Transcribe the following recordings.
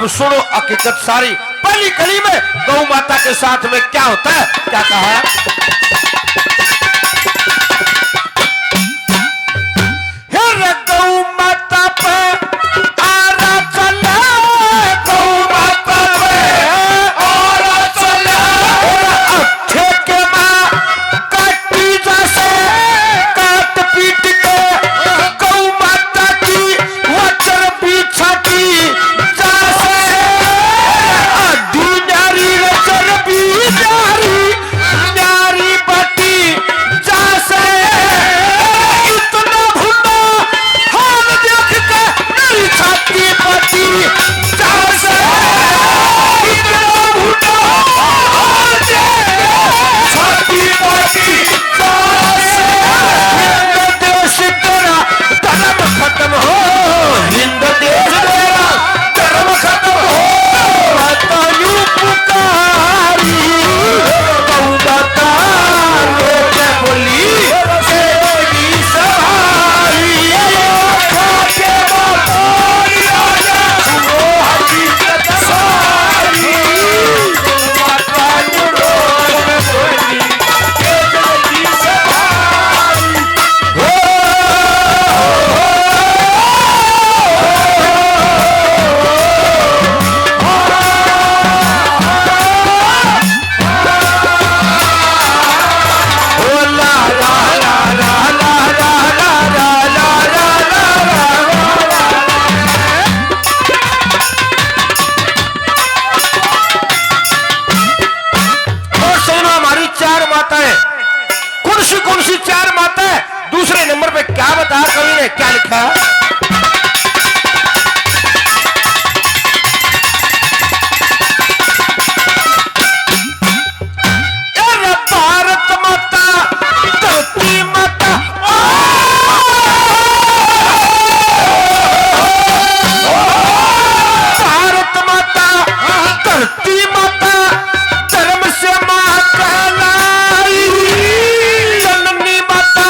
अब सुनो हकीकत सारी। पहली कड़ी में गौ माता के साथ में क्या होता है, क्या कहा? गौ माता पे आरा चला, गौ माता पे आरा चला, अच्छे के माँ काटी जैसे काट पीट के गौ माता की वचन पीछा की जैसे अड्डी नारी वचन भी नारी नारी बटी जैसे इतना भुना हाल देख के मेरी छाती पटी जैसे इतना भुना हाल देख के छाती पटी जैसे हिंद देश तेरा धर्म खत्म हो, हिंद देश तेरा धर्म खत्म हो, माता यूं पुकारी गौ माता लोग बोली तेरी सवारी खाके बोली सुनो हकीकत सारी गौ माता लोग बोली तेरी सवारी कौन सी चार माताएं? दूसरे नंबर पे क्या बताया कवि ने, क्या लिखा? अरे भारत माता, धरती माता, भारत माता, धरती माता, धर्म से मां कहलाई, जननी माता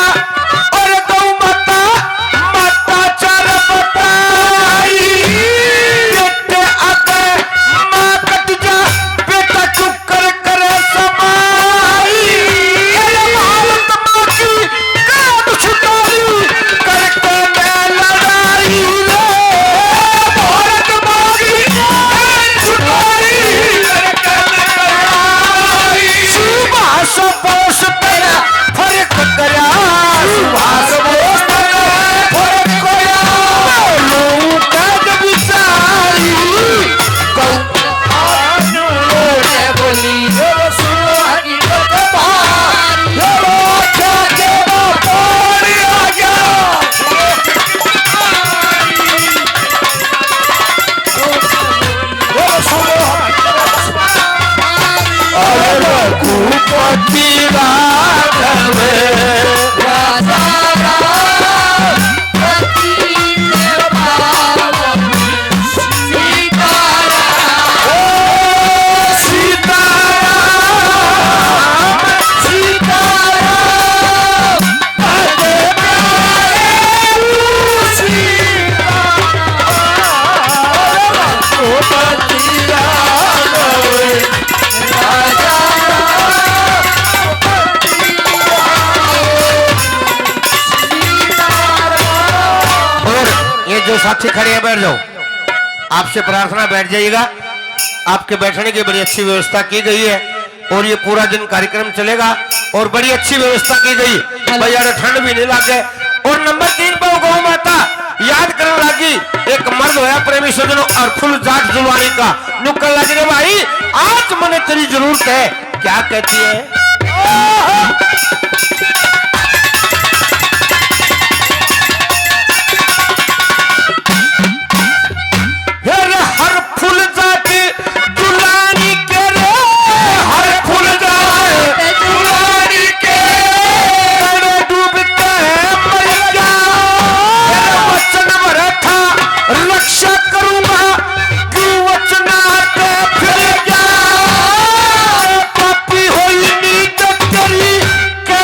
और गौ माता, माता चार बताई, बेटे आगे मां कट जा, बेटा चुप कर करे समाई, अरे भारत मां की काट छुटाई करके मैं लड़ाई रे, भारत मां की काट छुटाई करके मैं लड़ाई, सुभाष बोस तेरा फर्क करा, सुभाष बोस तेरा फर्क करा, लोग कद बिचारी गौ ने बोली सुनो हकीकत बारी, खाके बोली आ गया रघुपति राघव राजा राम पति पावन सीताराम, ओ सीताराम सीताराम भजे प्यारे सीताराम, रघुपति राघव राजा जो साथी खड़े हैं बैठ जाओ, आपसे प्रार्थना बैठ जाइएगा। आपके बैठने की बड़ी अच्छी व्यवस्था की गई है और ये पूरा दिन कार्यक्रम चलेगा और बड़ी अच्छी व्यवस्था की गई, भैया ठंड भी नहीं लगे। और नंबर 3 पर गौ माता याद करने लगी, एक मर्द होया प्रेमी सजनों और फुल जाट जुलवानी का नुक्कड़ लगी रे भाई, आज मने तेरी जरूरत है, क्या कहती है? हर फूल जाके दुलानी के रे, हर फूल जाके दुलानी के डूब के मर गया, वचन भरा था रक्षा करूंगा, क्यों वचनाते फिर गया, पापी होई नींद तेरी के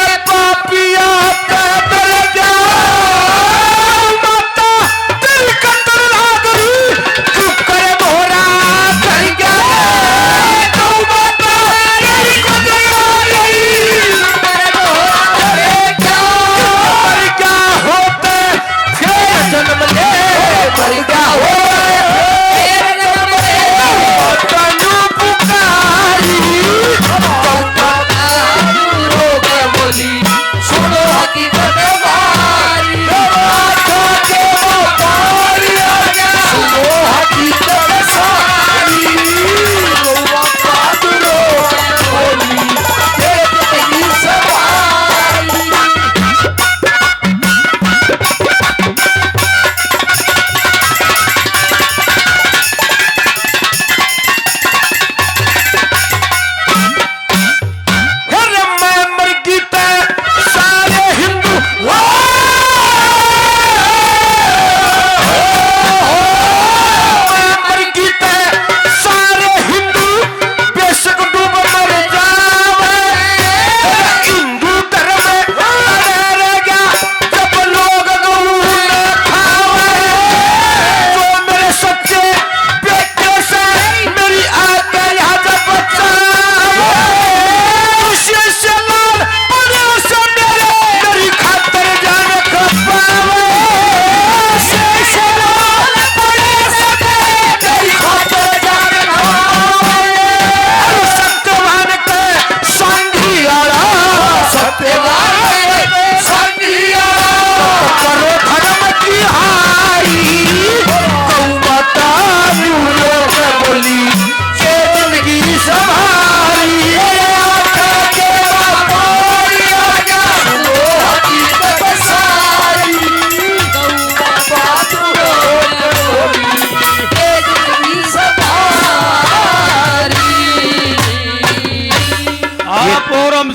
आप और हम